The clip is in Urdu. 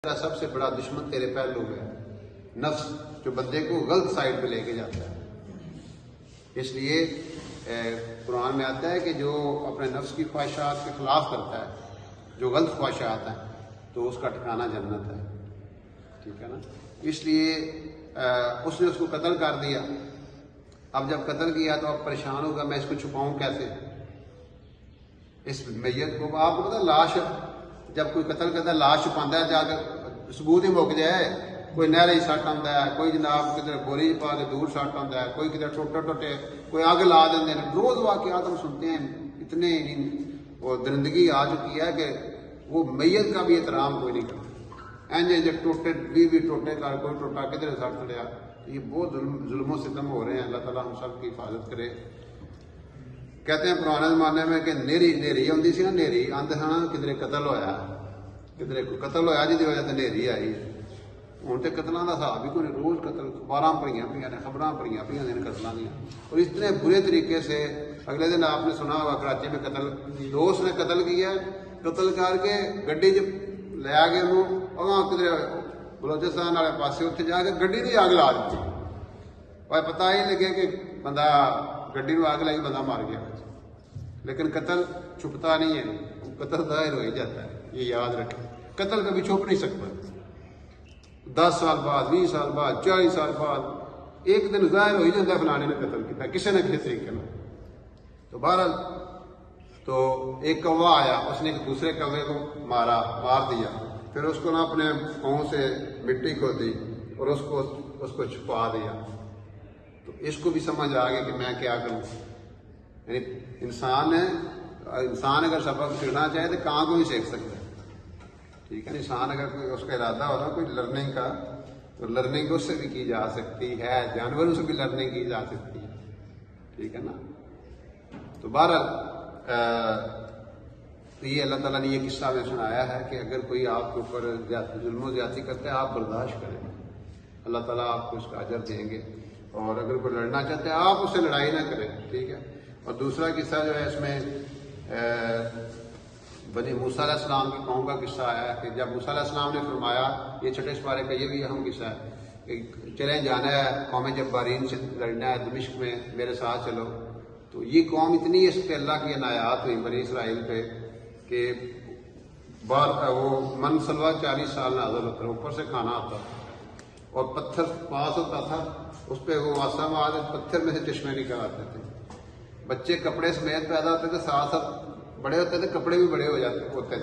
تیرا سب سے بڑا دشمن تیرے پہلو ہے نفس، جو بندے کو غلط سائڈ پہ لے کے جاتا ہے۔ اس لیے قرآن میں آتا ہے کہ جو اپنے نفس کی خواہشات کے خلاف کرتا ہے، جو غلط خواہشات ہیں، تو اس کا ٹھکانہ جنت ہے، ٹھیک ہے نا۔ اس لیے اس نے اس کو قتل کر دیا۔ اب جب قتل کیا تو اب پریشان ہوگا، میں اس کو چھپاؤں کیسے، اس میت کو۔ آپ کو پتا لاش جب کوئی قتل کرتا ہے لاش چھپاتا ہے، جا کے ثبوت ہی مک جائے، کوئی نہرے ہی سٹ آتا ہے، کوئی جناب کدھر گولی پا کے دور سٹ آتا ہے، کوئی کدھر ٹوٹے ٹوٹے، کوئی آگ لا دیں۔ روز واقعات ہم سنتے ہیں، اتنے وہ درندگی آ چکی ہے کہ وہ میت کا بھی احترام کوئی نہیں کرتا۔ اینج ٹوٹے بھی ٹوٹے کر، کوئی ٹوٹا کدھر سٹ لیا۔ یہ بہت ظلم و ستم ہو رہے ہیں، اللہ تعالیٰ ہم سب کی حفاظت کرے۔ کہتے ہیں پرانے زمانے میں کہ نیری آتی سی نا، نیری آدھے نا کدھر قتل ہویا، کدھر قتل ہویا جی وجہ سے نیری آئی۔ ہوں تو قتلوں کا حساب ہی کوئی نہیں، روز قتل اخبار پڑھیاں پہ نے، خبر پڑھیاں پہ نے قتلوں دیا، اور اتنے برے طریقے سے۔ اگلے دن آپ نے سنا ہوا کراچی میں قتل، دوست نے قتل کیا، قتل کر کے گڈی لیا کے انہوں کدھر بلوچستان والے پاسے اتنے جا کے گڈی کی اگ لا دیتی، اور پتا ہی لگے کہ بندہ گڈی کو آگ لگی، بندہ مار گیا۔ لیکن قتل چھپتا نہیں ہے، قتل ظاہر ہو ہی جاتا ہے، یہ یاد رکھیں۔ قتل کبھی چھپ نہیں سکتا، 10 سال بعد، 20 سال بعد، 40 سال بعد ایک دن ظاہر ہو ہی جاتا ہے فلانے نے قتل کیا کسی نہ کسی طریقے میں۔ تو بہرحال تو ایک کوا آیا، اس نے ایک دوسرے کوے کو مار دیا، پھر اس کو نا اپنے پاؤں سے مٹی کو دی اور اس کو چھپا دیا۔ تو اس کو بھی سمجھ آ گئی کہ میں کیا کروں، یعنی انسان اگر سبق سیکھنا چاہے تو کہاں کو بھی سیکھ سکتا ہے، ٹھیک ہے۔ انسان اگر کوئی اس کا ارادہ ہوتا کوئی لرننگ کا، تو لرننگ اس سے بھی کی جا سکتی ہے، جانوروں سے بھی لرننگ کی جا سکتی ہے، ٹھیک ہے نا۔ تو بہرحال یہ اللہ تعالیٰ نے یہ قصہ میں سنایا ہے کہ اگر کوئی آپ کے اوپر ظلم و زیادتی کرتا ہے آپ برداشت کریں، اللہ تعالیٰ آپ کو اس کا اجر دیں گے۔ اور اگر کوئی لڑنا چاہتے ہیں آپ اس سے لڑائی نہ کریں، ٹھیک ہے۔ اور دوسرا قصہ جو ہے اس میں بنی موسیٰ علیہ السلام کی قوم کا قصہ آیا ہے کہ جب موسیٰ علیہ السلام نے فرمایا، یہ چھٹے سپارے کا یہ بھی اہم قصہ ہے کہ چلیں جانا ہے قوم جبارین سے لڑنا ہے دمشق میں، میرے ساتھ چلو۔ تو یہ قوم اتنی اس پہ اللہ کی عنایات ہوئی بنی اسرائیل پہ کہ وہ من سلوا 40 سال نازل ہوتا ہے، اوپر سے کھانا آتا اور پتھر پاس ہوتا تھا، اس پہ وہ آسام پتھر میں سے چشمے نکل آتے تھے، بچے کپڑے سمیت پیدا ہوتے تھے، ساتھ ساتھ بڑے ہوتے تھے، کپڑے بھی بڑے ہو جاتے ہوتے تھے۔